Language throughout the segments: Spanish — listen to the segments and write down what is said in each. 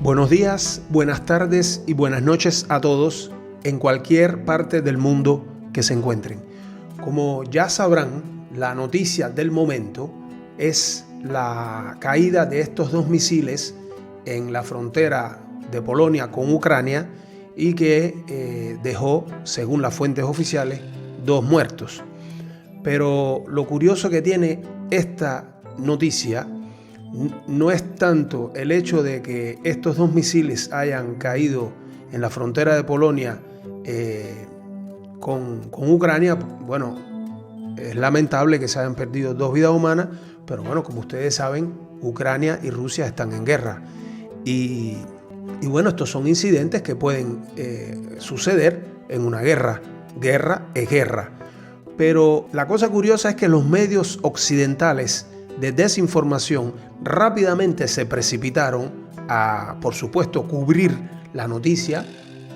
Buenos días, buenas tardes y buenas noches a todos en cualquier parte del mundo que se encuentren. Como ya sabrán, la noticia del momento es la caída de estos dos misiles en la frontera de Polonia con Ucrania y que dejó, según las fuentes oficiales, 2 muertos. Pero lo curioso que tiene esta noticia no es tanto el hecho de que estos 2 misiles hayan caído en la frontera de Polonia con Ucrania. Bueno, es lamentable que se hayan perdido 2 vidas humanas, pero bueno, como ustedes saben, Ucrania y Rusia están en guerra. Y bueno, estos son incidentes que pueden suceder en una guerra. Guerra es guerra. Pero la cosa curiosa es que los medios occidentales de desinformación rápidamente se precipitaron a, por supuesto, cubrir la noticia,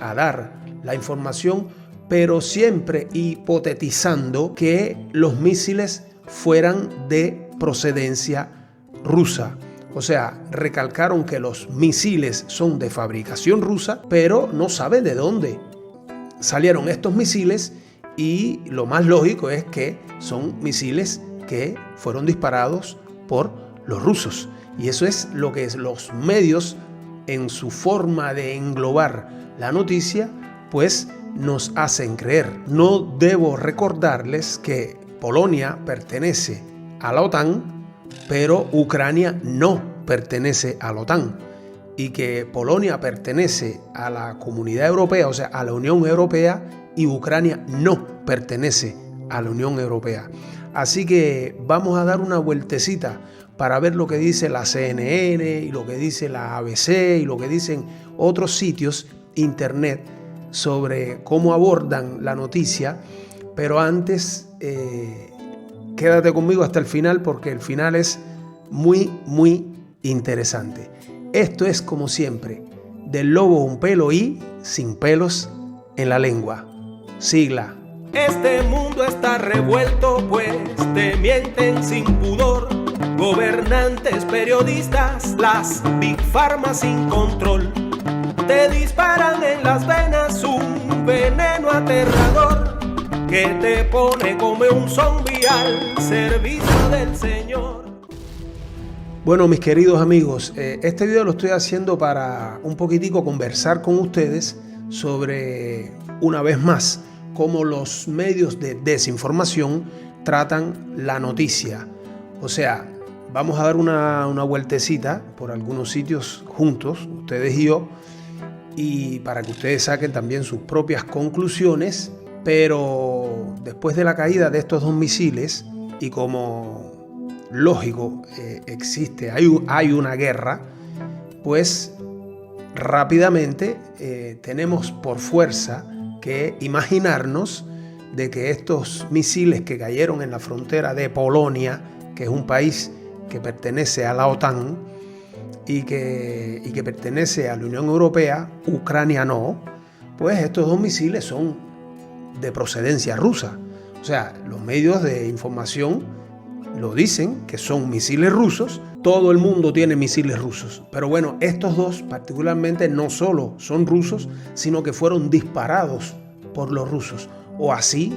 a dar la información, pero siempre hipotetizando que los misiles fueran de procedencia rusa. O sea, recalcaron que los misiles son de fabricación rusa, pero no saben de dónde salieron estos misiles, y lo más lógico es que son misiles que fueron disparados por los rusos. Y eso es lo que los medios, en su forma de englobar la noticia, pues nos hacen creer. No debo recordarles que Polonia pertenece a la OTAN, pero Ucrania no pertenece a la OTAN. Y que Polonia pertenece a la Comunidad Europea, o sea, a la Unión Europea, y Ucrania no pertenece a la Unión Europea. Así que vamos a dar una vueltecita para ver lo que dice la CNN y lo que dice la ABC y lo que dicen otros sitios internet sobre cómo abordan la noticia. Pero antes, quédate conmigo hasta el final, porque el final es muy interesante. Esto es, como siempre, del lobo un pelo y sin pelos en la lengua. Sigla. Este mundo está revuelto, pues te mienten sin pudor. Gobernantes, periodistas, las Big Pharma sin control. Te disparan en las venas un veneno aterrador que te pone como un zombie al servicio del Señor. Bueno, mis queridos amigos, este video lo estoy haciendo para un poquitico conversar con ustedes sobre, una vez más, cómo los medios de desinformación tratan la noticia. O sea, vamos a dar una vueltecita por algunos sitios juntos, ustedes y yo, y para que ustedes saquen también sus propias conclusiones. Pero después de la caída de estos 2 misiles, y como lógico hay una guerra, pues rápidamente tenemos por fuerza que imaginarnos de que estos misiles que cayeron en la frontera de Polonia, que es un país que pertenece a la OTAN y que pertenece a la Unión Europea, Ucrania no, pues estos 2 misiles son de procedencia rusa. O sea, los medios de información lo dicen, que son misiles rusos. Todo el mundo tiene misiles rusos. Pero bueno, estos 2 particularmente no solo son rusos, sino que fueron disparados por los rusos. O así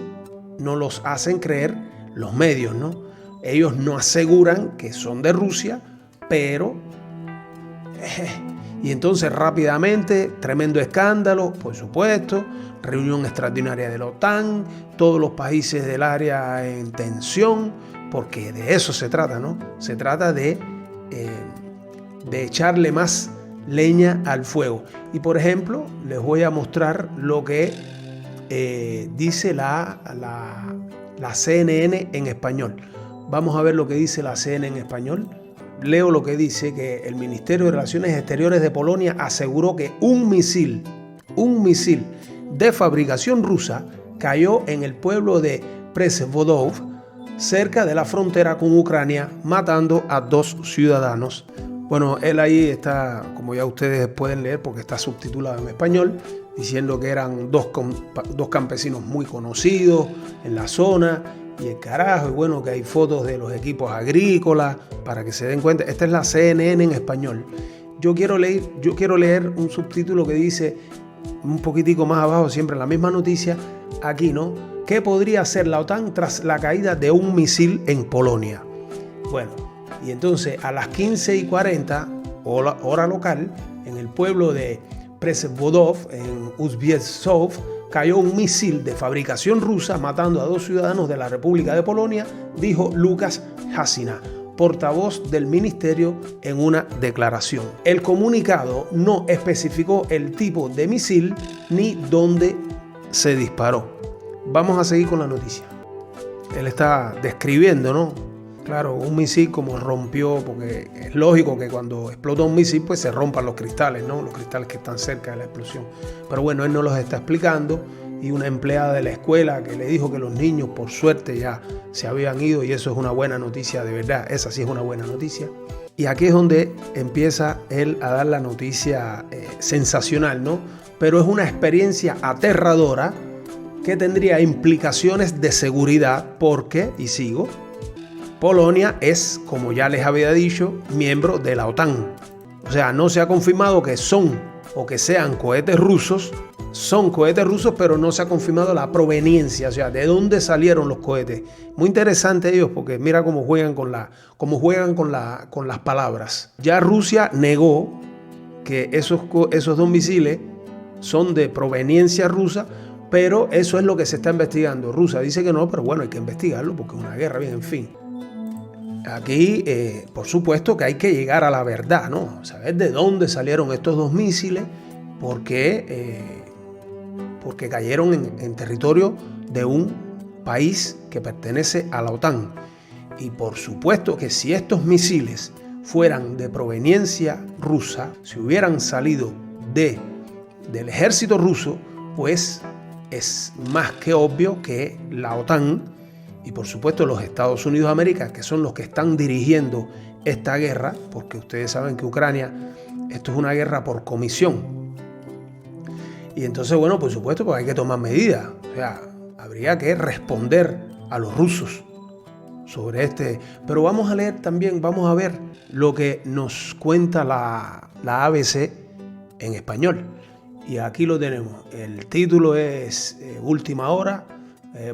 nos los hacen creer los medios, ¿no? Ellos no aseguran que son de Rusia, pero... Y entonces rápidamente, tremendo escándalo, por supuesto, reunión extraordinaria de la OTAN, todos los países del área en tensión, porque de eso se trata, ¿no? Se trata de echarle más leña al fuego. Y por ejemplo, les voy a mostrar lo que dice la CNN en español. Vamos a ver lo que dice la CNN en español. Leo lo que dice, que el Ministerio de Relaciones Exteriores de Polonia aseguró que un misil de fabricación rusa cayó en el pueblo de Przewodów, cerca de la frontera con Ucrania, matando a 2 ciudadanos. Bueno, él ahí está, como ya ustedes pueden leer, porque está subtitulado en español, diciendo que eran dos campesinos muy conocidos en la zona. Y el carajo, y bueno, que hay fotos de los equipos agrícolas para que se den cuenta. Esta es la CNN en español. yo quiero leer un subtítulo que dice un poquitico más abajo, siempre en la misma noticia, aquí, ¿no? ¿Qué podría hacer la OTAN tras la caída de un misil en Polonia? Bueno, y entonces a las 15:40, hora local, en el pueblo de Przewodów, en Uzbekistán, cayó un misil de fabricación rusa matando a 2 ciudadanos de la República de Polonia, dijo Łukasz Hasina, portavoz del ministerio, en una declaración. El comunicado no especificó el tipo de misil ni dónde se disparó. Vamos a seguir con la noticia. Él está describiendo, ¿no? Claro, un misil como rompió, porque es lógico que cuando explota un misil pues se rompan los cristales, ¿no? Los cristales que están cerca de la explosión. Pero bueno, él no los está explicando, y una empleada de la escuela que le dijo que los niños por suerte ya se habían ido, y eso es una buena noticia, de verdad, esa sí es una buena noticia. Y aquí es donde empieza él a dar la noticia sensacional, ¿no? Pero es una experiencia aterradora que tendría implicaciones de seguridad porque, y sigo, Polonia es, como ya les había dicho, miembro de la OTAN. O sea, no se ha confirmado que son o que sean cohetes rusos. Son cohetes rusos, pero no se ha confirmado la proveniencia, o sea, de dónde salieron los cohetes. Muy interesante ellos, porque mira cómo juegan con las palabras. Ya Rusia negó que esos 2 misiles son de proveniencia rusa, pero eso es lo que se está investigando. Rusia dice que no, pero bueno, hay que investigarlo porque es una guerra, bien, en fin. Aquí, por supuesto que hay que llegar a la verdad, ¿no? Saber de dónde salieron estos 2 misiles, porque cayeron en territorio de un país que pertenece a la OTAN. Y por supuesto que si estos misiles fueran de proveniencia rusa, si hubieran salido del ejército ruso, pues es más que obvio que la OTAN y por supuesto los Estados Unidos de América, que son los que están dirigiendo esta guerra, porque ustedes saben que Ucrania, esto es una guerra por comisión. Y entonces, bueno, por supuesto, pues hay que tomar medidas. O sea, habría que responder a los rusos sobre este. Pero vamos a leer también, vamos a ver lo que nos cuenta la ABC en español. Y aquí lo tenemos. El título es Última Hora.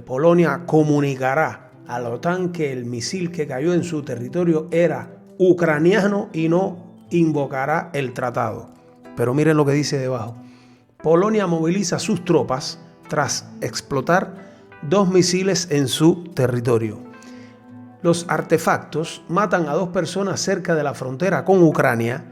Polonia comunicará a la OTAN que el misil que cayó en su territorio era ucraniano y no invocará el tratado. Pero miren lo que dice debajo. Polonia moviliza sus tropas tras explotar 2 misiles en su territorio. Los artefactos matan a 2 personas cerca de la frontera con Ucrania.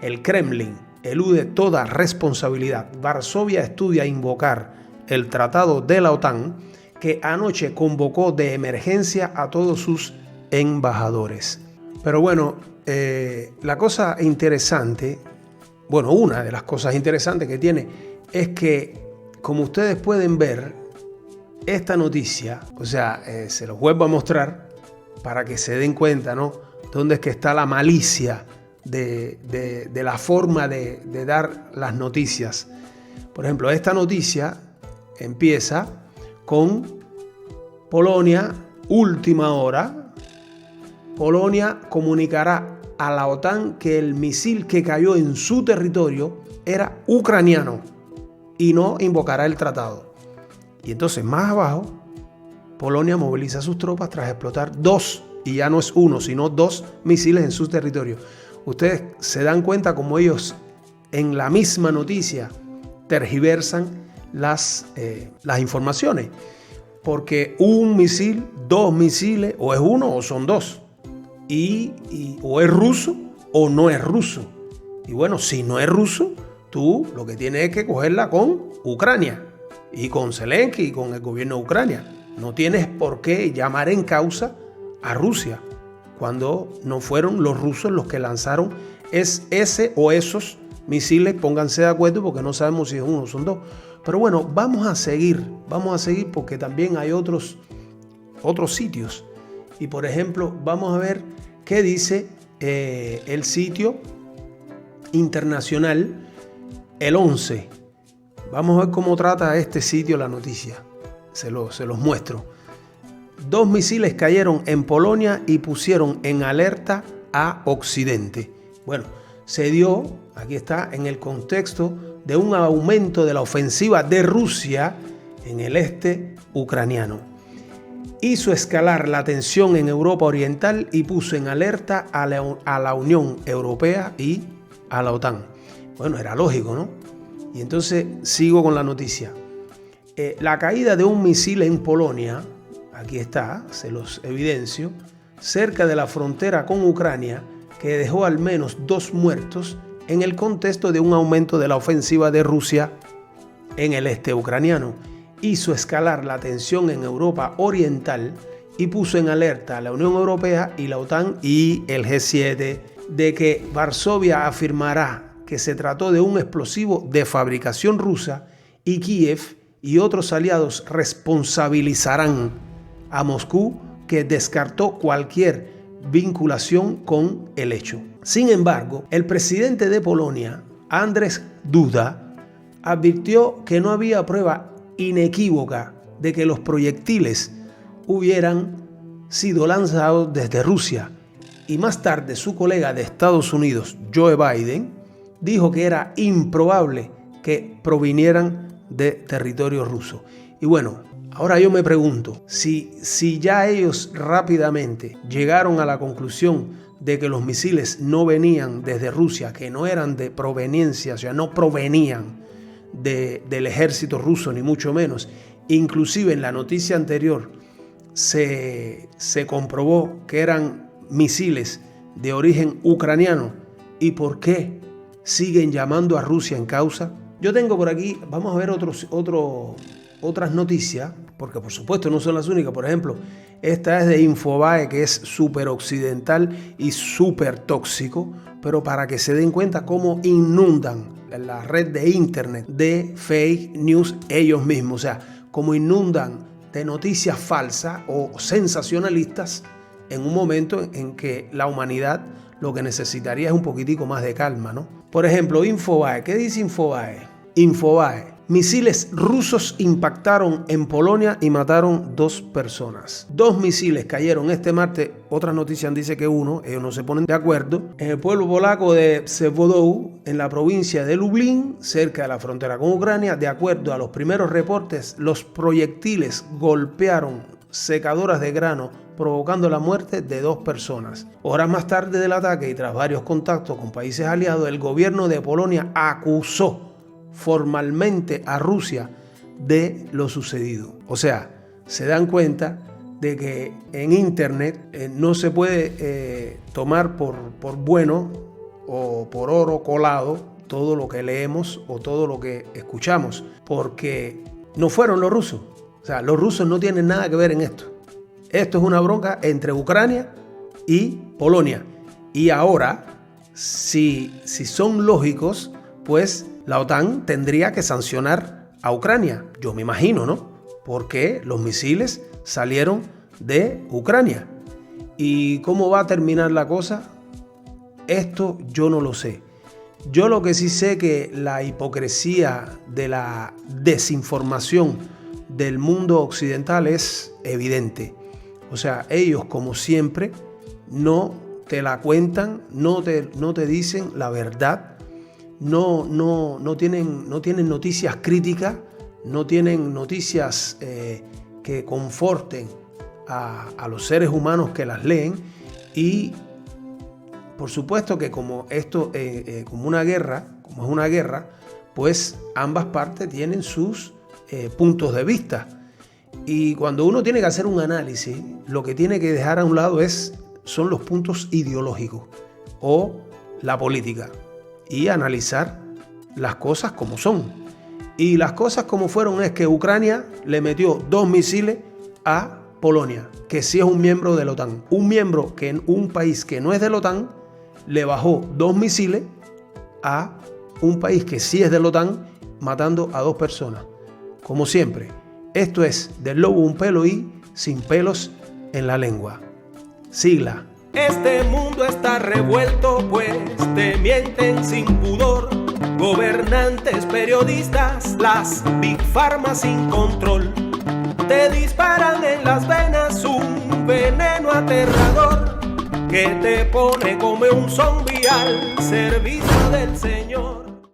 El Kremlin elude toda responsabilidad. Varsovia estudia invocar el tratado de la OTAN, que anoche convocó de emergencia a todos sus embajadores. Pero bueno, la cosa interesante, bueno, una de las cosas interesantes que tiene es que, como ustedes pueden ver, esta noticia, o sea, se los vuelvo a mostrar para que se den cuenta, ¿no? Dónde es que está la malicia de la forma de dar las noticias. Por ejemplo, esta noticia empieza con Polonia, última hora. Polonia comunicará a la OTAN que el misil que cayó en su territorio era ucraniano y no invocará el tratado. Y entonces más abajo, Polonia moviliza sus tropas tras explotar 2, y ya no es 1, sino 2 misiles en su territorio. Ustedes se dan cuenta como ellos en la misma noticia tergiversan las informaciones, porque un misil, 2 misiles, o es 1 o son 2, o es ruso o no es ruso. Y bueno, si no es ruso, tú lo que tienes es que cogerla con Ucrania y con Zelensky y con el gobierno de Ucrania. No tienes por qué llamar en causa a Rusia cuando no fueron los rusos los que lanzaron ese o esos misiles. Pónganse de acuerdo porque no sabemos si es 1 o son 2. Pero bueno, vamos a seguir porque también hay otros sitios. Y por ejemplo, vamos a ver qué dice el sitio internacional, el 11. Vamos a ver cómo trata este sitio la noticia. Se los muestro. 2 misiles cayeron en Polonia y pusieron en alerta a Occidente. Bueno, se dio, aquí está, en el contexto de un aumento de la ofensiva de Rusia en el este ucraniano. Hizo escalar la tensión en Europa Oriental y puso en alerta a la Unión Europea y a la OTAN. Bueno, era lógico, ¿no? Y entonces sigo con la noticia. La caída de un misil en Polonia, aquí está, se los evidencio, cerca de la frontera con Ucrania, que dejó al menos 2 muertos en el contexto de un aumento de la ofensiva de Rusia en el este ucraniano. Hizo escalar la tensión en Europa Oriental y puso en alerta a la Unión Europea y la OTAN y el G7 de que Varsovia afirmará que se trató de un explosivo de fabricación rusa y Kiev y otros aliados responsabilizarán a Moscú, que descartó cualquier vinculación con el hecho. Sin embargo, el presidente de Polonia, Andrzej Duda, advirtió que no había prueba inequívoca de que los proyectiles hubieran sido lanzados desde Rusia. Y más tarde su colega de Estados Unidos, Joe Biden, dijo que era improbable que provinieran de territorio ruso. Y bueno, ahora yo me pregunto, si ya ellos rápidamente llegaron a la conclusión de que los misiles no venían desde Rusia, que no eran de proveniencia, o sea, no provenían del ejército ruso, ni mucho menos. Inclusive en la noticia anterior se comprobó que eran misiles de origen ucraniano. ¿Y por qué siguen llamando a Rusia en causa? Yo tengo por aquí, vamos a ver otras noticias, porque por supuesto no son las únicas. Por ejemplo, esta es de Infobae, que es súper occidental y súper tóxico, pero para que se den cuenta cómo inundan la red de internet de fake news ellos mismos, o sea, cómo inundan de noticias falsas o sensacionalistas en un momento en que la humanidad lo que necesitaría es un poquitico más de calma, ¿no? Por ejemplo, Infobae. ¿Qué dice Infobae? Infobae. Misiles rusos impactaron en Polonia y mataron 2 personas. 2 misiles cayeron este martes. Otras noticias dicen que 1, ellos no se ponen de acuerdo. En el pueblo polaco de Przewodow, en la provincia de Lublin, cerca de la frontera con Ucrania. De acuerdo a los primeros reportes, los proyectiles golpearon secadoras de grano, provocando la muerte de 2 personas. Horas más tarde del ataque y tras varios contactos con países aliados, el gobierno de Polonia acusó formalmente a Rusia de lo sucedido. O sea, se dan cuenta de que en internet no se puede tomar por bueno o por oro colado todo lo que leemos o todo lo que escuchamos, porque no fueron los rusos. O sea, los rusos no tienen nada que ver en esto. Esto es una bronca entre Ucrania y Polonia. Y ahora, si son lógicos, pues la OTAN tendría que sancionar a Ucrania. Yo me imagino, ¿no? Porque los misiles salieron de Ucrania. ¿Y cómo va a terminar la cosa? Esto yo no lo sé. Yo lo que sí sé que la hipocresía de la desinformación del mundo occidental es evidente. O sea, ellos, como siempre, no te la cuentan, no te dicen la verdad, no tienen noticias críticas, no tienen noticias que conforten a los seres humanos que las leen. Y por supuesto que como esto, como es una guerra, pues ambas partes tienen sus puntos de vista. Y cuando uno tiene que hacer un análisis, lo que tiene que dejar a un lado son los puntos ideológicos o la política y analizar las cosas como son. Y las cosas como fueron es que Ucrania le metió 2 misiles a Polonia, que sí es un miembro de la OTAN. Un país que no es de la OTAN le bajó 2 misiles a un país que sí es de la OTAN, matando a 2 personas. Como siempre, esto es del lobo un pelo y sin pelos en la lengua. Sigla. Este mundo está revuelto, pues te mienten sin pudor. Gobernantes, periodistas, las Big Pharma sin control. Te disparan en las venas un veneno aterrador. que te pone como un zombie al servicio del Señor.